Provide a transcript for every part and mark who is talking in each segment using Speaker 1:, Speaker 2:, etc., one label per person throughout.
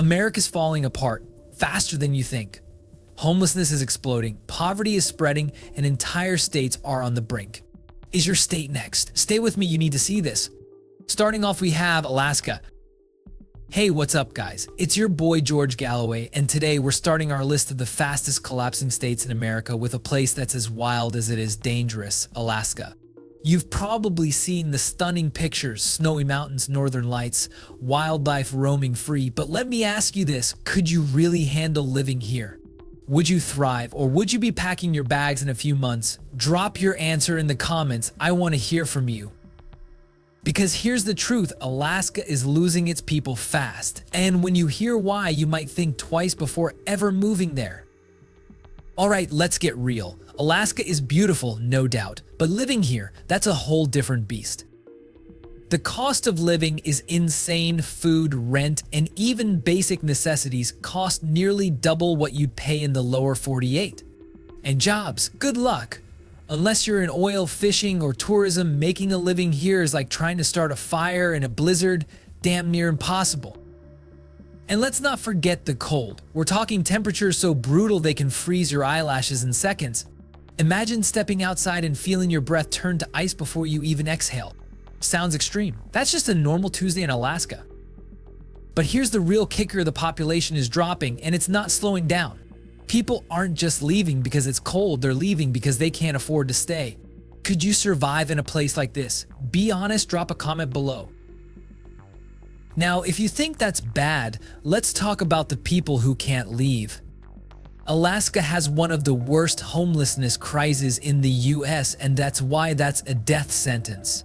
Speaker 1: America's falling apart faster than you think. Homelessness is exploding, poverty is spreading, and entire states are on the brink. Is your state next? Stay with me, you need to see this. Starting off, we have Alaska. Hey, what's up guys? It's your boy George Galloway, and today we're starting our list of the fastest collapsing states in America with a place that's as wild as it is dangerous, Alaska. You've probably seen the stunning pictures, snowy mountains, northern lights, wildlife roaming free, but let me ask you this, could you really handle living here? Would you thrive, or would you be packing your bags in a few months? Drop your answer in the comments, I want to hear from you. Because here's the truth, Alaska is losing its people fast, and when you hear why, you might think twice before ever moving there. Alright, let's get real. Alaska is beautiful, no doubt, but living here, that's a whole different beast. The cost of living is insane. Food, rent, and even basic necessities cost nearly double what you'd pay in the lower 48. And jobs, good luck. Unless you're in oil, fishing, or tourism, making a living here is like trying to start a fire in a blizzard, damn near impossible. And let's not forget the cold. We're talking temperatures so brutal they can freeze your eyelashes in seconds. Imagine stepping outside and feeling your breath turn to ice before you even exhale. Sounds extreme. That's just a normal Tuesday in Alaska. But here's the real kicker, the population is dropping and it's not slowing down. People aren't just leaving because it's cold, they're leaving because they can't afford to stay. Could you survive in a place like this? Be honest, drop a comment below. Now, if you think that's bad, let's talk about the people who can't leave. Alaska has one of the worst homelessness crises in the US, and that's why that's a death sentence.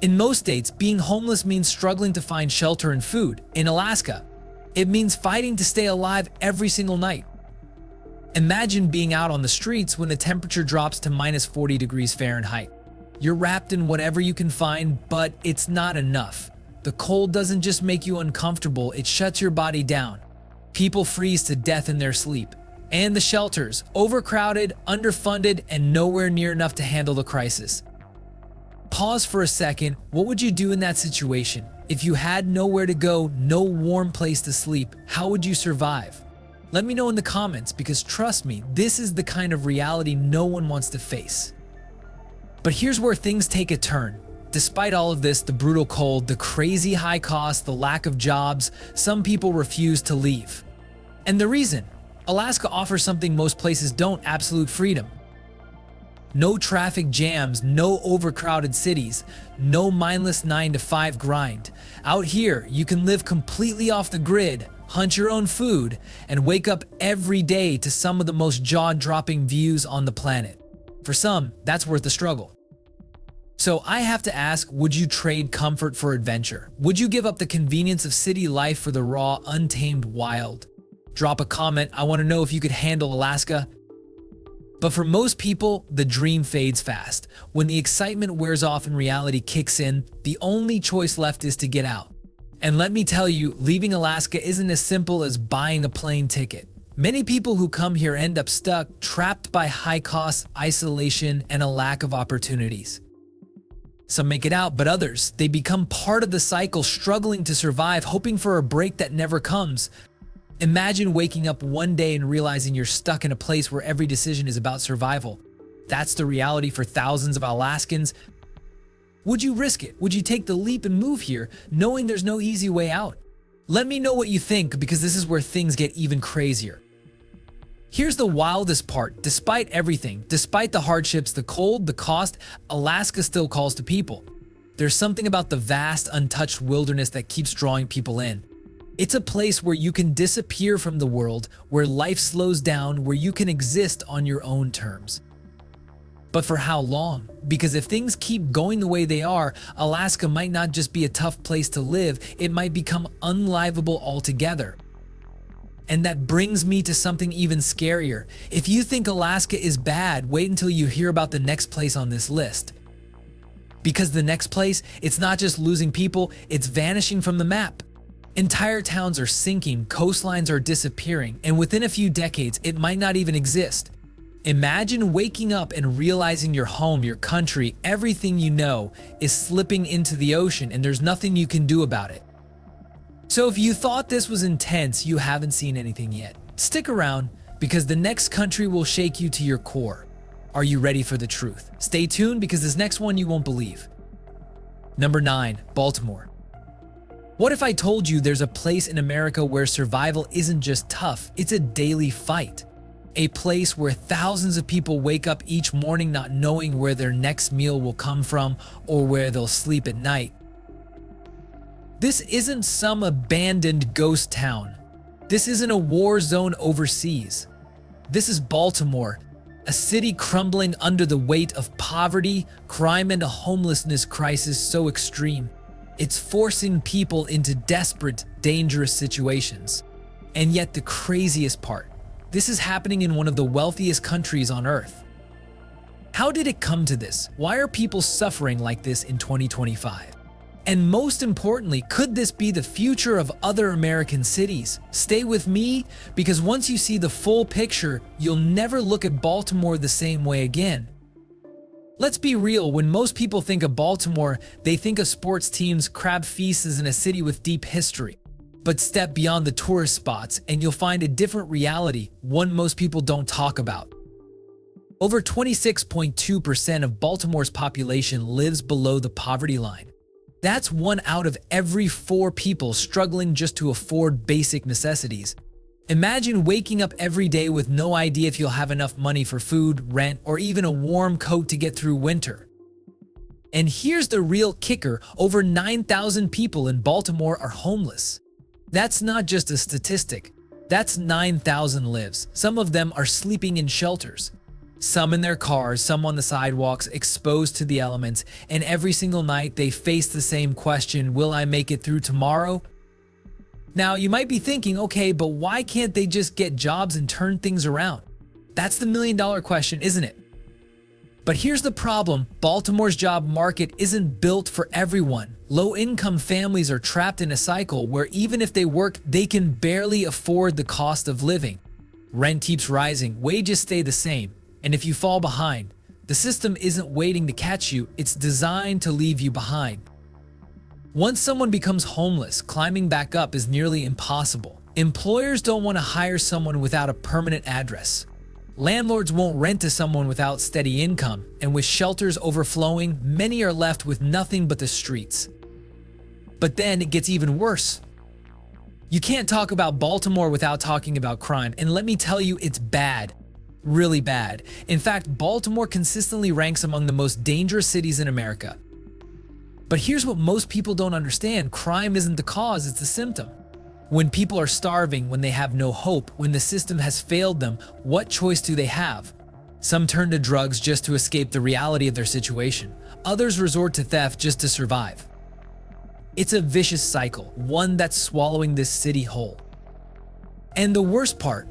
Speaker 1: In most states, being homeless means struggling to find shelter and food. In Alaska, it means fighting to stay alive every single night. Imagine being out on the streets when the temperature drops to minus 40 degrees Fahrenheit. You're wrapped in whatever you can find, but it's not enough. The cold doesn't just make you uncomfortable, it shuts your body down. People freeze to death in their sleep. And the shelters, overcrowded, underfunded, and nowhere near enough to handle the crisis. Pause for a second, what would you do in that situation? If you had nowhere to go, no warm place to sleep, how would you survive? Let me know in the comments, because trust me, this is the kind of reality no one wants to face. But here's where things take a turn. Despite all of this, the brutal cold, the crazy high costs, the lack of jobs, some people refuse to leave. And the reason? Alaska offers something most places don't, absolute freedom. No traffic jams, no overcrowded cities, no mindless 9-to-5 grind. Out here, you can live completely off the grid, hunt your own food, and wake up every day to some of the most jaw-dropping views on the planet. For some, that's worth the struggle. So I have to ask, would you trade comfort for adventure? Would you give up the convenience of city life for the raw, untamed wild? Drop a comment, I want to know if you could handle Alaska. But for most people, the dream fades fast. When the excitement wears off and reality kicks in, the only choice left is to get out. And let me tell you, leaving Alaska isn't as simple as buying a plane ticket. Many people who come here end up stuck, trapped by high costs, isolation, and a lack of opportunities. Some make it out, but others, they become part of the cycle, struggling to survive, hoping for a break that never comes. Imagine waking up one day and realizing you're stuck in a place where every decision is about survival. That's the reality for thousands of Alaskans. Would you risk it? Would you take the leap and move here, knowing there's no easy way out? Let me know what you think, because this is where things get even crazier. Here's the wildest part. Despite everything, despite the hardships, the cold, the cost, Alaska still calls to people. There's something about the vast, untouched wilderness that keeps drawing people in. It's a place where you can disappear from the world, where life slows down, where you can exist on your own terms. But for how long? Because if things keep going the way they are, Alaska might not just be a tough place to live, it might become unlivable altogether. And that brings me to something even scarier. If you think Alaska is bad, wait until you hear about the next place on this list. Because the next place, it's not just losing people, it's vanishing from the map. Entire towns are sinking, coastlines are disappearing, and within a few decades, it might not even exist. Imagine waking up and realizing your home, your country, everything you know is slipping into the ocean and there's nothing you can do about it. So if you thought this was intense, you haven't seen anything yet. Stick around, because the next country will shake you to your core. Are you ready for the truth? Stay tuned, because this next one you won't believe. Number 9, Baltimore. What if I told you there's a place in America where survival isn't just tough, it's a daily fight? A place where thousands of people wake up each morning not knowing where their next meal will come from or where they'll sleep at night. This isn't some abandoned ghost town. This isn't a war zone overseas. This is Baltimore, a city crumbling under the weight of poverty, crime, and a homelessness crisis so extreme. It's forcing people into desperate, dangerous situations. And yet the craziest part, this is happening in one of the wealthiest countries on earth. How did it come to this? Why are people suffering like this in 2025? And most importantly, could this be the future of other American cities? Stay with me, because once you see the full picture, you'll never look at Baltimore the same way again. Let's be real, when most people think of Baltimore, they think of sports teams, crab feasts, and a city with deep history. But step beyond the tourist spots and you'll find a different reality, one most people don't talk about. Over 26.2% of Baltimore's population lives below the poverty line. That's 1 out of every 4 people struggling just to afford basic necessities. Imagine waking up every day with no idea if you'll have enough money for food, rent, or even a warm coat to get through winter. And here's the real kicker, over 9,000 people in Baltimore are homeless. That's not just a statistic, that's 9,000 lives. Some of them are sleeping in shelters. Some in their cars, some on the sidewalks, exposed to the elements, and every single night they face the same question, will I make it through tomorrow? Now, you might be thinking, okay, but why can't they just get jobs and turn things around? That's the million-dollar question, isn't it? But here's the problem, Baltimore's job market isn't built for everyone. Low-income families are trapped in a cycle where even if they work, they can barely afford the cost of living. Rent keeps rising, wages stay the same. And if you fall behind, the system isn't waiting to catch you, it's designed to leave you behind. Once someone becomes homeless, climbing back up is nearly impossible. Employers don't want to hire someone without a permanent address. Landlords won't rent to someone without steady income, and with shelters overflowing, many are left with nothing but the streets. But then it gets even worse. You can't talk about Baltimore without talking about crime, and let me tell you, it's bad. Really bad. In fact, Baltimore consistently ranks among the most dangerous cities in America. But here's what most people don't understand. Crime isn't the cause, it's the symptom. When people are starving, when they have no hope, when the system has failed them, what choice do they have? Some turn to drugs just to escape the reality of their situation. Others resort to theft just to survive. It's a vicious cycle, one that's swallowing this city whole. And the worst part,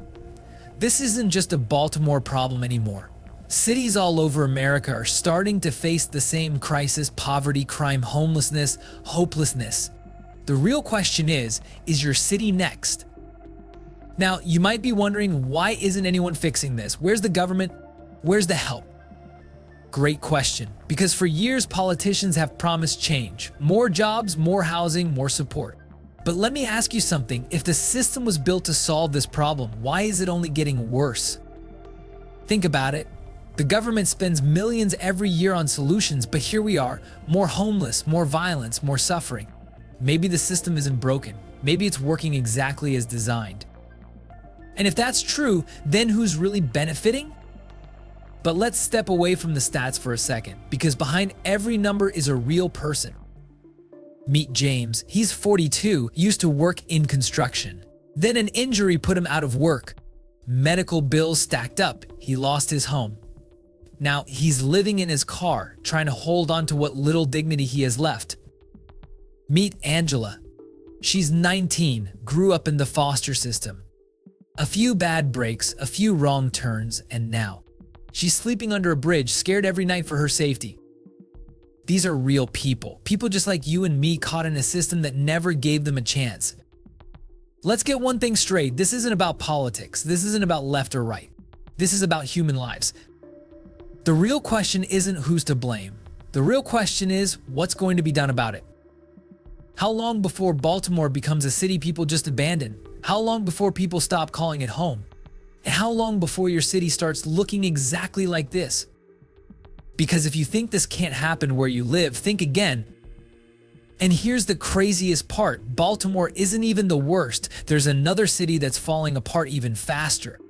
Speaker 1: this isn't just a Baltimore problem anymore. Cities all over America are starting to face the same crisis: poverty, crime, homelessness, hopelessness. The real question is your city next? Now, you might be wondering, why isn't anyone fixing this? Where's the government? Where's the help? Great question, because for years politicians have promised change. More jobs, more housing, more support. But let me ask you something, if the system was built to solve this problem, why is it only getting worse? Think about it. The government spends millions every year on solutions, but here we are, more homeless, more violence, more suffering. Maybe the system isn't broken. Maybe it's working exactly as designed. And if that's true, then who's really benefiting? But let's step away from the stats for a second, because behind every number is a real person. Meet James. He's 42, used to work in construction. Then an injury put him out of work. Medical bills stacked up. He lost his home. Now he's living in his car, trying to hold on to what little dignity he has left. Meet Angela. She's 19, grew up in the foster system. A few bad breaks, a few wrong turns, and now she's sleeping under a bridge, scared every night for her safety. These are real people. People just like you and me, caught in a system that never gave them a chance. Let's get one thing straight. This isn't about politics. This isn't about left or right. This is about human lives. The real question isn't who's to blame. The real question is what's going to be done about it. How long before Baltimore becomes a city people just abandon? How long before people stop calling it home? And how long before your city starts looking exactly like this? Because if you think this can't happen where you live, think again. And here's the craziest part. Baltimore isn't even the worst. There's another city that's falling apart even faster.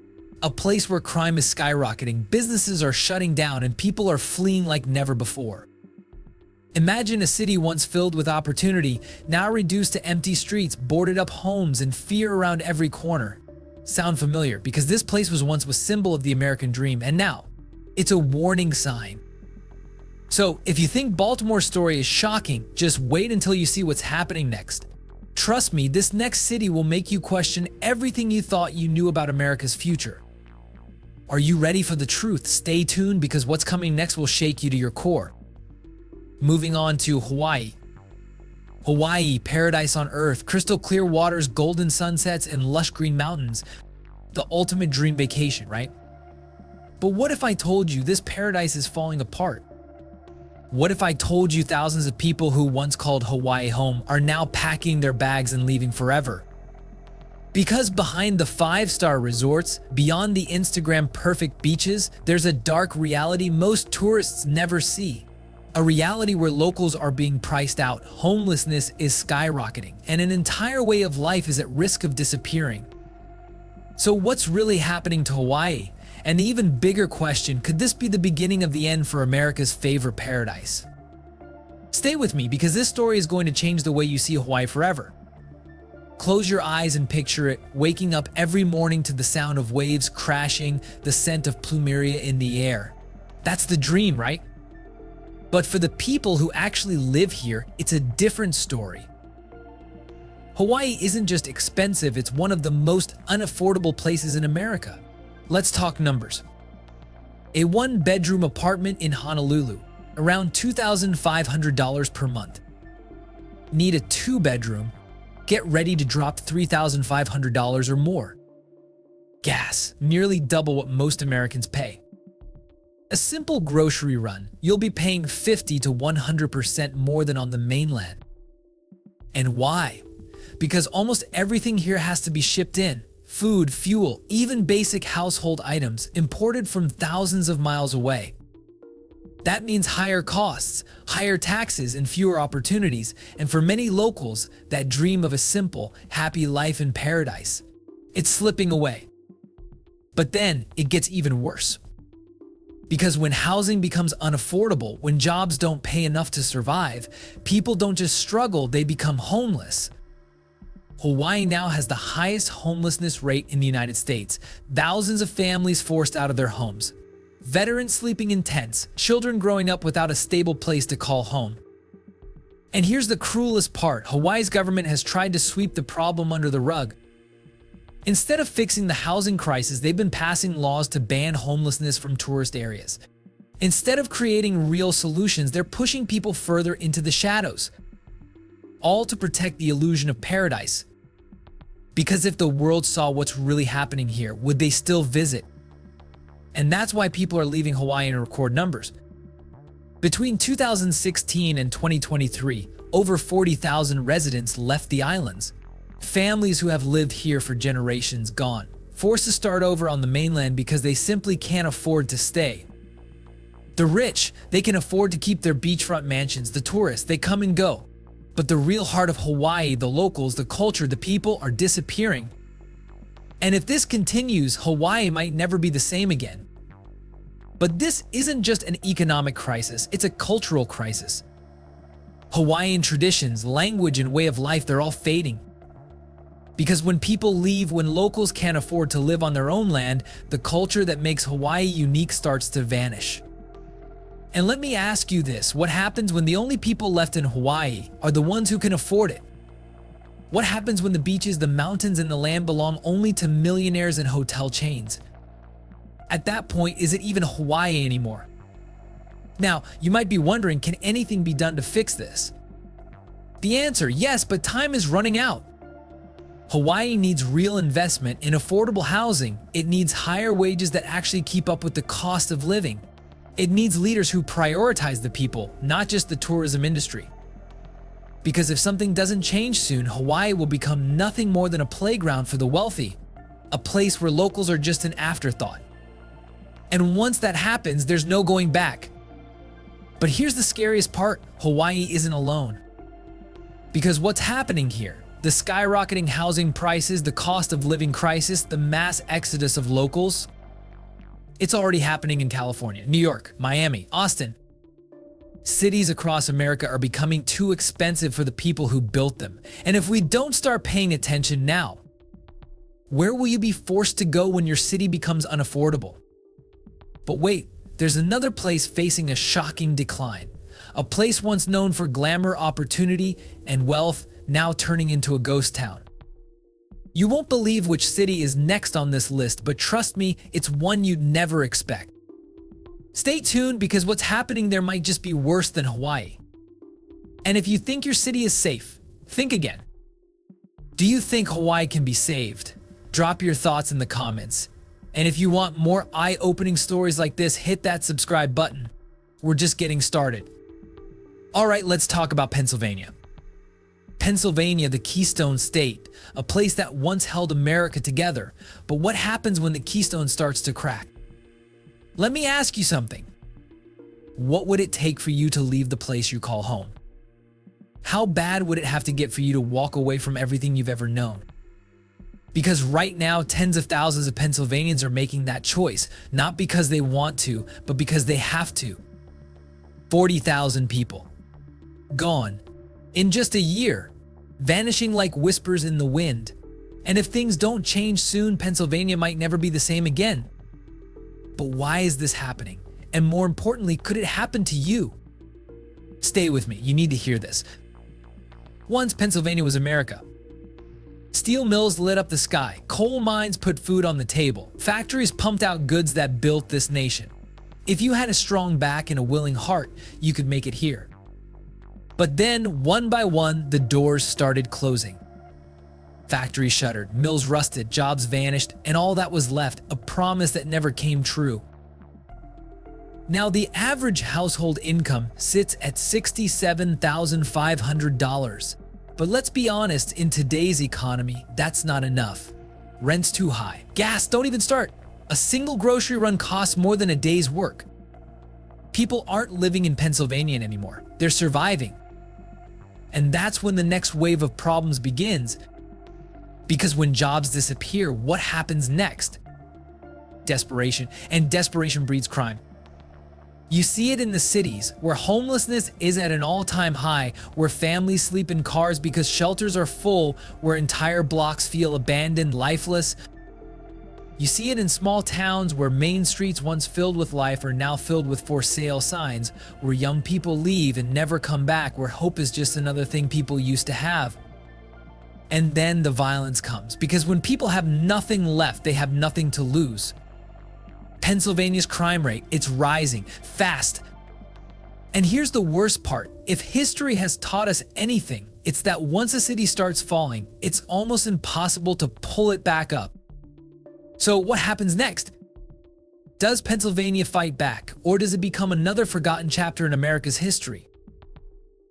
Speaker 1: A place where crime is skyrocketing, businesses are shutting down, and people are fleeing like never before. Imagine a city once filled with opportunity, now reduced to empty streets, boarded up homes, and fear around every corner. Sound familiar? Because this place was once a symbol of the American dream, and now it's a warning sign. So, if you think Baltimore's story is shocking, just wait until you see what's happening next. Trust me, this next city will make you question everything you thought you knew about America's future. Are you ready for the truth? Stay tuned, because what's coming next will shake you to your core. Moving on to Hawaii. Hawaii, paradise on earth, crystal clear waters, golden sunsets, and lush green mountains. The ultimate dream vacation, right? But what if I told you this paradise is falling apart? What if I told you thousands of people who once called Hawaii home are now packing their bags and leaving forever? Because behind the five-star resorts, beyond the Instagram perfect beaches, there's a dark reality most tourists never see. A reality where locals are being priced out, homelessness is skyrocketing, and an entire way of life is at risk of disappearing. So what's really happening to Hawaii? And the even bigger question, could this be the beginning of the end for America's favorite paradise? Stay with me, because this story is going to change the way you see Hawaii forever. Close your eyes and picture it, waking up every morning to the sound of waves crashing, the scent of plumeria in the air. That's the dream, right? But for the people who actually live here, it's a different story. Hawaii isn't just expensive, it's one of the most unaffordable places in America. Let's talk numbers. A one-bedroom apartment in Honolulu, around $2,500 per month. Need a two-bedroom? Get ready to drop $3,500 or more. Gas, nearly double what most Americans pay. A simple grocery run, you'll be paying 50 to 100% more than on the mainland. And why? Because almost everything here has to be shipped in. Food, fuel, even basic household items imported from thousands of miles away. That means higher costs, higher taxes, and fewer opportunities, and for many locals, that dream of a simple, happy life in paradise, it's slipping away. But then, it gets even worse. Because when housing becomes unaffordable, when jobs don't pay enough to survive, people don't just struggle, they become homeless. Hawaii now has the highest homelessness rate in the United States. Thousands of families forced out of their homes. Veterans sleeping in tents, children growing up without a stable place to call home. And here's the cruelest part. Hawaii's government has tried to sweep the problem under the rug. Instead of fixing the housing crisis, they've been passing laws to ban homelessness from tourist areas. Instead of creating real solutions, they're pushing people further into the shadows. All to protect the illusion of paradise. Because if the world saw what's really happening here, would they still visit? And that's why people are leaving Hawaii in record numbers. Between 2016 and 2023, over 40,000 residents left the islands. Families who have lived here for generations gone, forced to start over on the mainland because they simply can't afford to stay. The rich, they can afford to keep their beachfront mansions. The tourists, they come and go. But the real heart of Hawaii, the locals, the culture, the people are disappearing. And if this continues, Hawaii might never be the same again. But this isn't just an economic crisis, it's a cultural crisis. Hawaiian traditions, language, and way of life, they're all fading. Because when people leave, when locals can't afford to live on their own land, the culture that makes Hawaii unique starts to vanish. And let me ask you this, what happens when the only people left in Hawaii are the ones who can afford it? What happens when the beaches, the mountains, and the land belong only to millionaires and hotel chains? At that point, is it even Hawaii anymore? Now, you might be wondering, can anything be done to fix this? The answer, yes, but time is running out. Hawaii needs real investment in affordable housing. It needs higher wages that actually keep up with the cost of living. It needs leaders who prioritize the people, not just the tourism industry. Because if something doesn't change soon, Hawaii will become nothing more than a playground for the wealthy, a place where locals are just an afterthought. And once that happens, there's no going back. But here's the scariest part: Hawaii isn't alone. Because what's happening here? The skyrocketing housing prices, the cost of living crisis, the mass exodus of locals. It's already happening in California, New York, Miami, Austin. Cities across America are becoming too expensive for the people who built them. And if we don't start paying attention now, where will you be forced to go when your city becomes unaffordable? But wait, there's another place facing a shocking decline. A place once known for glamour, opportunity, and wealth, now turning into a ghost town. You won't believe which city is next on this list, but trust me, it's one you'd never expect. Stay tuned, because what's happening there might just be worse than Hawaii. And if you think your city is safe, think again. Do you think Hawaii can be saved? Drop your thoughts in the comments. And if you want more eye-opening stories like this, hit that subscribe button. We're just getting started. Alright, let's talk about Pennsylvania. Pennsylvania, the Keystone State, a place that once held America together. But what happens when the keystone starts to crack? Let me ask you something. What would it take for you to leave the place you call home? How bad would it have to get for you to walk away from everything you've ever known? Because right now, tens of thousands of Pennsylvanians are making that choice, not because they want to, but because they have to. 40,000 people. Gone. In just a year. Vanishing like whispers in the wind. And if things don't change soon, Pennsylvania might never be the same again. But why is this happening? And more importantly, could it happen to you? Stay with me, you need to hear this. Once Pennsylvania was America. Steel mills lit up the sky, coal mines put food on the table, factories pumped out goods that built this nation. If you had a strong back and a willing heart, you could make it here. But then, one by one, the doors started closing. Factories shuttered, mills rusted, jobs vanished, and all that was left, a promise that never came true. Now, the average household income sits at $67,500. But let's be honest, in today's economy, that's not enough. Rent's too high. Gas, don't even start. A single grocery run costs more than a day's work. People aren't living in Pennsylvania anymore. They're surviving. And that's when the next wave of problems begins. Because when jobs disappear, what happens next? Desperation. And desperation breeds crime. You see it in the cities, where homelessness is at an all-time high, where families sleep in cars because shelters are full, where entire blocks feel abandoned, lifeless. You see it in small towns where main streets once filled with life are now filled with for sale signs, where young people leave and never come back, where hope is just another thing people used to have. And then the violence comes, because when people have nothing left, they have nothing to lose. Pennsylvania's crime rate, it's rising fast. And here's the worst part. If history has taught us anything, it's that once a city starts falling, it's almost impossible to pull it back up. So what happens next? Does Pennsylvania fight back, or does it become another forgotten chapter in America's history?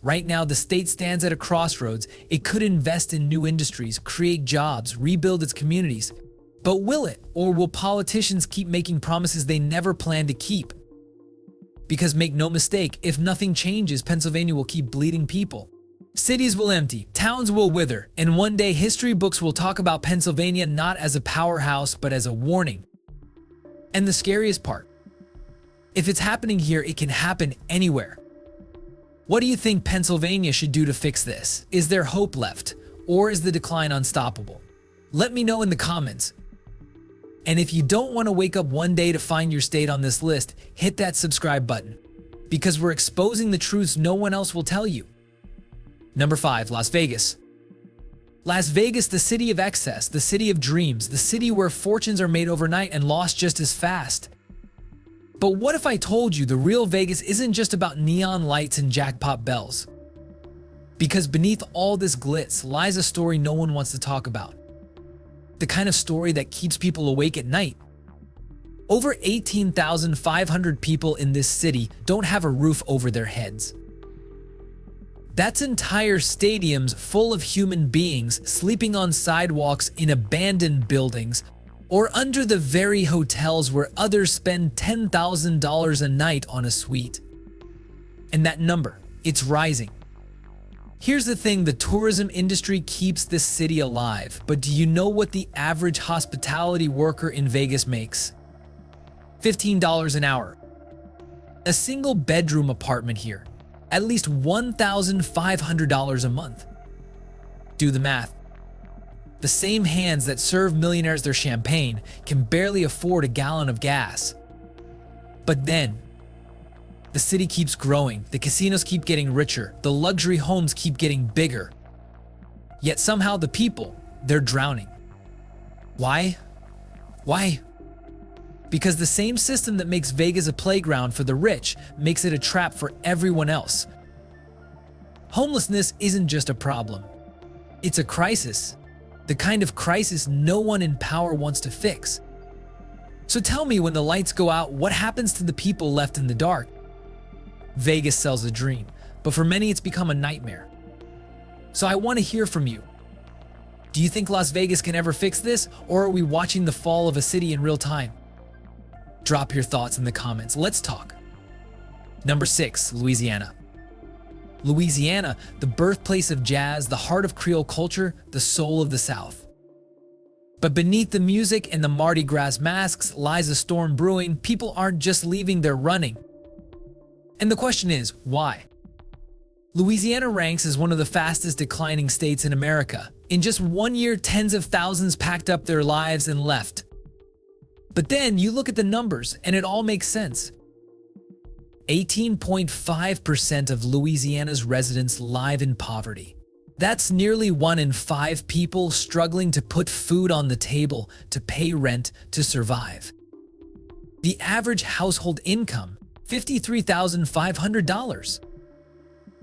Speaker 1: Right now, the state stands at a crossroads. It could invest in new industries, create jobs, rebuild its communities. But will it? Or will politicians keep making promises they never plan to keep? Because make no mistake, if nothing changes, Pennsylvania will keep bleeding people. Cities will empty, towns will wither, and one day history books will talk about Pennsylvania not as a powerhouse, but as a warning. And the scariest part, if it's happening here, it can happen anywhere. What do you think Pennsylvania should do to fix this? Is there hope left, or is the decline unstoppable? Let me know in the comments. And if you don't want to wake up one day to find your state on this list, hit that subscribe button, because we're exposing the truths no one else will tell you. Number 5, Las Vegas. Las Vegas, the city of excess, the city of dreams, the city where fortunes are made overnight and lost just as fast. But what if I told you the real Vegas isn't just about neon lights and jackpot bells? Because beneath all this glitz lies a story no one wants to talk about. The kind of story that keeps people awake at night. Over 18,500 people in this city don't have a roof over their heads. That's entire stadiums full of human beings sleeping on sidewalks in abandoned buildings or under the very hotels where others spend $10,000 a night on a suite. And that number, it's rising. Here's the thing, the tourism industry keeps this city alive, but do you know what the average hospitality worker in Vegas makes? $15 an hour. A single bedroom apartment here, at least $1,500 a month. Do the math. The same hands that serve millionaires their champagne can barely afford a gallon of gas. But then, the city keeps growing, the casinos keep getting richer, the luxury homes keep getting bigger. Yet somehow the people, they're drowning. Why? Why? Because the same system that makes Vegas a playground for the rich makes it a trap for everyone else. Homelessness isn't just a problem. It's a crisis. The kind of crisis no one in power wants to fix. So tell me, when the lights go out, what happens to the people left in the dark? Vegas sells a dream, but for many it's become a nightmare. So I want to hear from you. Do you think Las Vegas can ever fix this, or are we watching the fall of a city in real time? Drop your thoughts in the comments. Let's talk. Number 6, Louisiana. Louisiana, the birthplace of jazz, the heart of Creole culture, the soul of the South. But beneath the music and the Mardi Gras masks lies a storm brewing. People aren't just leaving, they're running. And the question is, why? Louisiana ranks as one of the fastest declining states in America. In just 1 year, tens of thousands packed up their lives and left. But then you look at the numbers and it all makes sense. 18.5% of Louisiana's residents live in poverty. That's nearly 1 in 5 people struggling to put food on the table, to pay rent, to survive. The average household income, $53,500.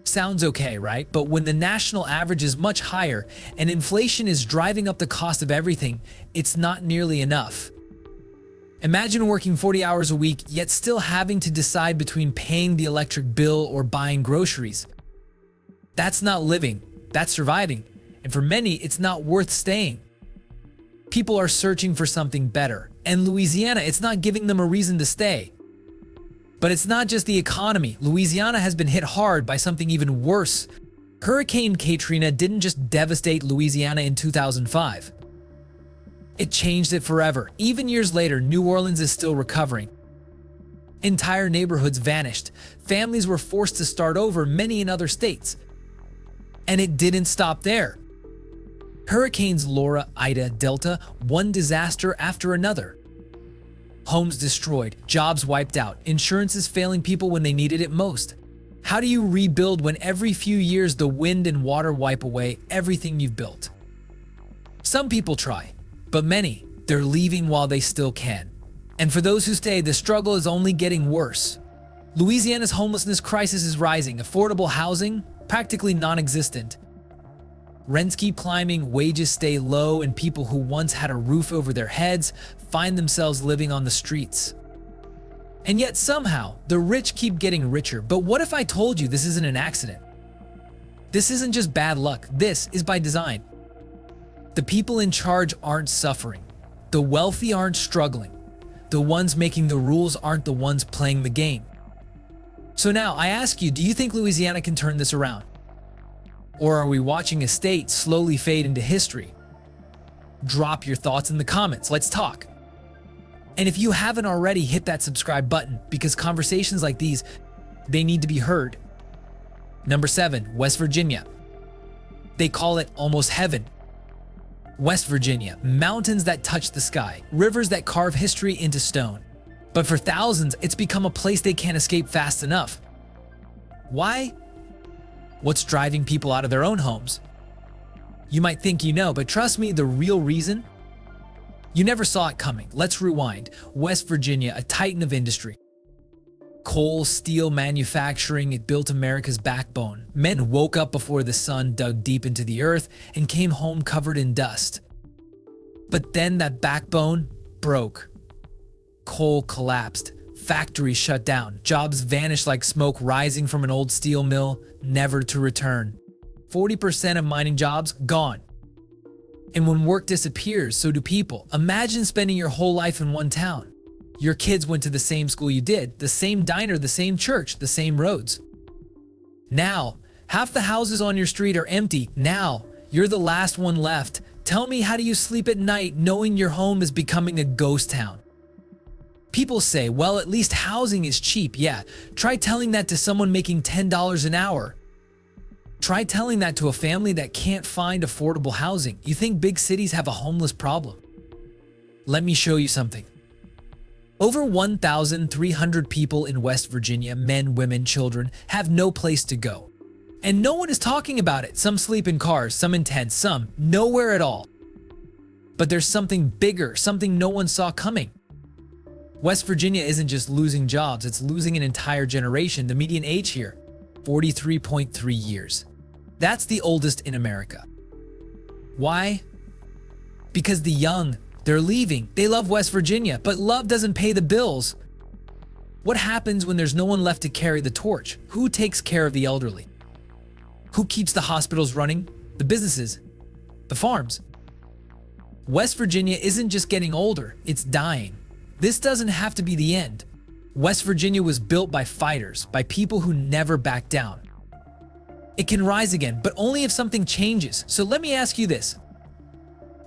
Speaker 1: Sounds okay, right? But when the national average is much higher and inflation is driving up the cost of everything, it's not nearly enough. Imagine working 40 hours a week, yet still having to decide between paying the electric bill or buying groceries. That's not living, that's surviving. And for many, it's not worth staying. People are searching for something better. And Louisiana, it's not giving them a reason to stay. But it's not just the economy. Louisiana has been hit hard by something even worse. Hurricane Katrina didn't just devastate Louisiana in 2005. It changed it forever. Even years later, New Orleans is still recovering. Entire neighborhoods vanished. Families were forced to start over, many in other states. And it didn't stop there. Hurricanes Laura, Ida, Delta, one disaster after another. Homes destroyed, jobs wiped out, insurances failing people when they needed it most. How do you rebuild when every few years the wind and water wipe away everything you've built? Some people try. But many, they're leaving while they still can. And for those who stay, the struggle is only getting worse. Louisiana's homelessness crisis is rising. Affordable housing, practically non-existent. Rents keep climbing, wages stay low, and people who once had a roof over their heads find themselves living on the streets. And yet somehow, the rich keep getting richer. But what if I told you this isn't an accident? This isn't just bad luck. This is by design. The people in charge aren't suffering. The wealthy aren't struggling. The ones making the rules aren't the ones playing the game. So now I ask you, do you think Louisiana can turn this around? Or are we watching a state slowly fade into history? Drop your thoughts in the comments. Let's talk. And if you haven't already, hit that subscribe button, because conversations like these, they need to be heard. Number 7, West Virginia. They call it almost heaven. West Virginia, mountains that touch the sky, rivers that carve history into stone. But for thousands, it's become a place they can't escape fast enough. Why? What's driving people out of their own homes? You might think you know, but trust me, the real reason? You never saw it coming. Let's rewind. West Virginia, a titan of industry. Coal, steel manufacturing, it built America's backbone. Men woke up before the sun dug deep into the earth and came home covered in dust. But then that backbone broke. Coal collapsed. factories shut down, jobs vanish like smoke rising from an old steel mill, never to return. 40% of mining jobs gone. And when work disappears, so do people. Imagine spending your whole life in one town. Your kids went to the same school you did, the same diner, the same church, the same roads. Now, half the houses on your street are empty. Now, you're the last one left. Tell me, how do you sleep at night knowing your home is becoming a ghost town? People say, well, at least housing is cheap. Yeah, try telling that to someone making $10 an hour. Try telling that to a family that can't find affordable housing. You think big cities have a homeless problem? Let me show you something. Over 1,300 people in West Virginia, men, women, children, have no place to go. And no one is talking about it. Some sleep in cars, some in tents, some nowhere at all. But there's something bigger, something no one saw coming. West Virginia isn't just losing jobs, it's losing an entire generation. The median age here, 43.3 years. That's the oldest in America. Why? Because the young, they're leaving. They love West Virginia, but love doesn't pay the bills. What happens when there's no one left to carry the torch? Who takes care of the elderly? Who keeps the hospitals running? The businesses? The farms? West Virginia isn't just getting older, it's dying. This doesn't have to be the end. West Virginia was built by fighters, by people who never back down. It can rise again, but only if something changes. So let me ask you this.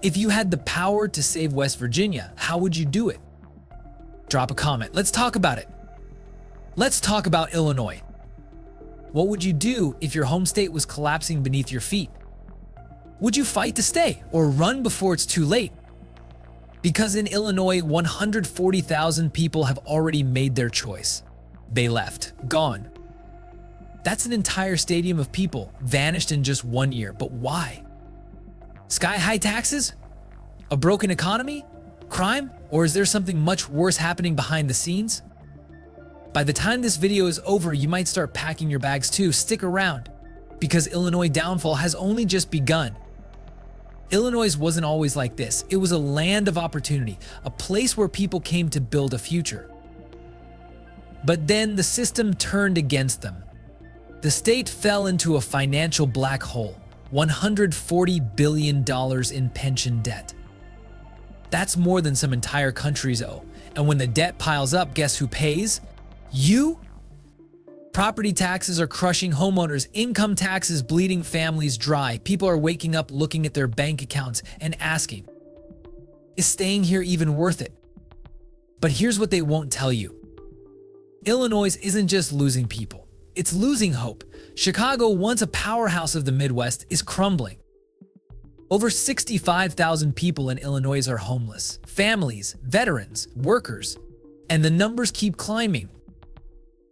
Speaker 1: If you had the power to save West Virginia, how would you do it? Drop a comment. Let's talk about it. Let's talk about Illinois. What would you do if your home state was collapsing beneath your feet? Would you fight to stay or run before it's too late? Because in Illinois, 140,000 people have already made their choice. They left, gone. That's an entire stadium of people vanished in just 1 year. But why? Sky-high taxes? A broken economy? Crime? Or is there something much worse happening behind the scenes? By the time this video is over, you might start packing your bags too. Stick around, because Illinois' downfall has only just begun. Illinois wasn't always like this. It was a land of opportunity, a place where people came to build a future. But then the system turned against them. The state fell into a financial black hole, $140 billion in pension debt. That's more than some entire countries owe. And when the debt piles up, guess who pays? You? Property taxes are crushing homeowners, income taxes bleeding families dry. People are waking up looking at their bank accounts and asking, is staying here even worth it? But here's what they won't tell you. Illinois isn't just losing people, it's losing hope. Chicago, once a powerhouse of the Midwest, is crumbling. Over 65,000 people in Illinois are homeless. Families, veterans, workers. And the numbers keep climbing.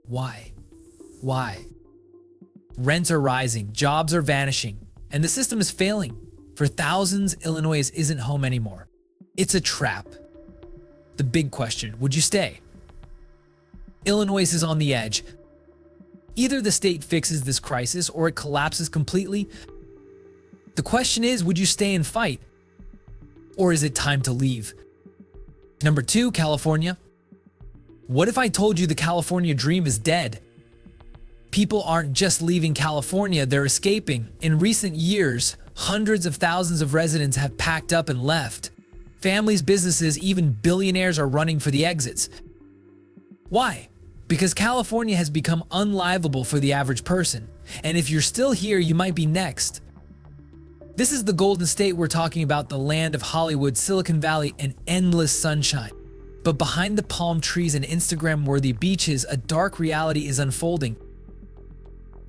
Speaker 1: Why? Why? Rents are rising, jobs are vanishing, and the system is failing. For thousands, Illinois isn't home anymore. It's a trap. The big question, would you stay? Illinois is on the edge. Either the state fixes this crisis or it collapses completely. The question is, would you stay and fight? Or is it time to leave? Number 2, California. What if I told you the California dream is dead? People aren't just leaving California, they're escaping. In recent years, hundreds of thousands of residents have packed up and left. Families, businesses, even billionaires are running for the exits. Why? Because California has become unlivable for the average person. And if you're still here, you might be next. This is the Golden State we're talking about, the land of Hollywood, Silicon Valley, and endless sunshine. But behind the palm trees and Instagram-worthy beaches, a dark reality is unfolding.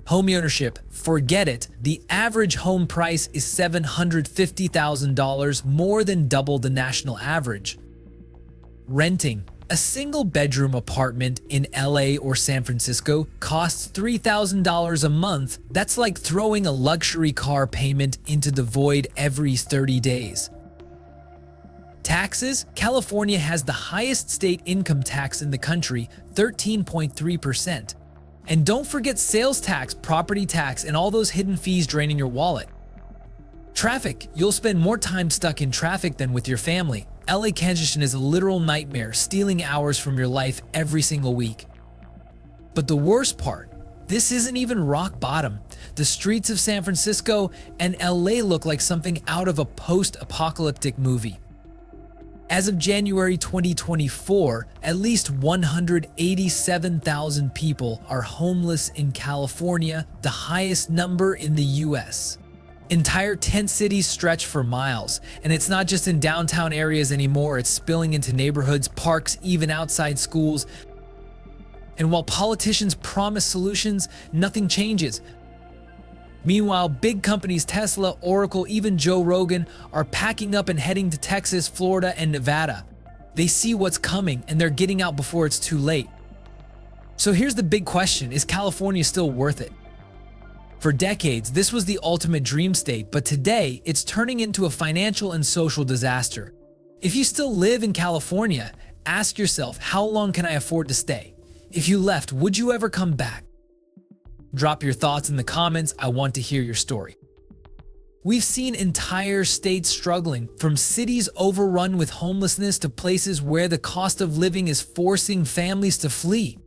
Speaker 1: Home ownership, forget it. The average home price is $750,000, more than double the national average. Renting. A single-bedroom apartment in LA or San Francisco costs $3,000 a month. That's like throwing a luxury car payment into the void every 30 days. Taxes. California has the highest state income tax in the country, 13.3%. And don't forget sales tax, property tax, and all those hidden fees draining your wallet. Traffic. You'll spend more time stuck in traffic than with your family. LA congestion is a literal nightmare, stealing hours from your life every single week. But the worst part, this isn't even rock bottom. The streets of San Francisco and LA look like something out of a post-apocalyptic movie. As of January 2024, at least 187,000 people are homeless in California, the highest number in the US. Entire tent cities stretch for miles, and it's not just in downtown areas anymore, it's spilling into neighborhoods, parks, even outside schools. And while politicians promise solutions, nothing changes. Meanwhile, big companies Tesla, Oracle, even Joe Rogan are packing up and heading to Texas, Florida, and Nevada. They see what's coming and they're getting out before it's too late. So here's the big question, is California still worth it? For decades, this was the ultimate dream state, but today it's turning into a financial and social disaster. If you still live in California, ask yourself, how long can I afford to stay? If you left, would you ever come back? Drop your thoughts in the comments, I want to hear your story. We've seen entire states struggling, from cities overrun with homelessness to places where the cost of living is forcing families to flee.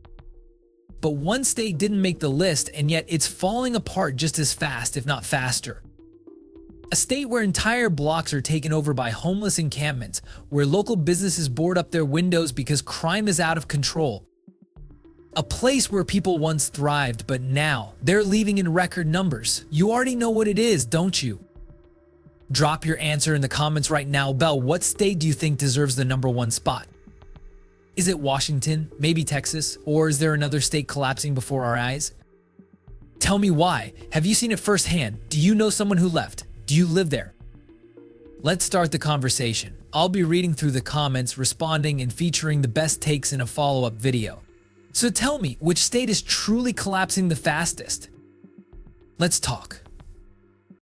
Speaker 1: But one state didn't make the list, and yet it's falling apart just as fast, if not faster. A state where entire blocks are taken over by homeless encampments, where local businesses board up their windows because crime is out of control. A place where people once thrived, but now they're leaving in record numbers. You already know what it is, don't you? Drop your answer in the comments right now. Bell, what state do you think deserves the #1 spot? Is it Washington, maybe Texas, or is there another state collapsing before our eyes? Tell me why. Have you seen it firsthand? Do you know someone who left? Do you live there? Let's start the conversation. I'll be reading through the comments, responding, and featuring the best takes in a follow-up video. So tell me, which state is truly collapsing the fastest? Let's talk.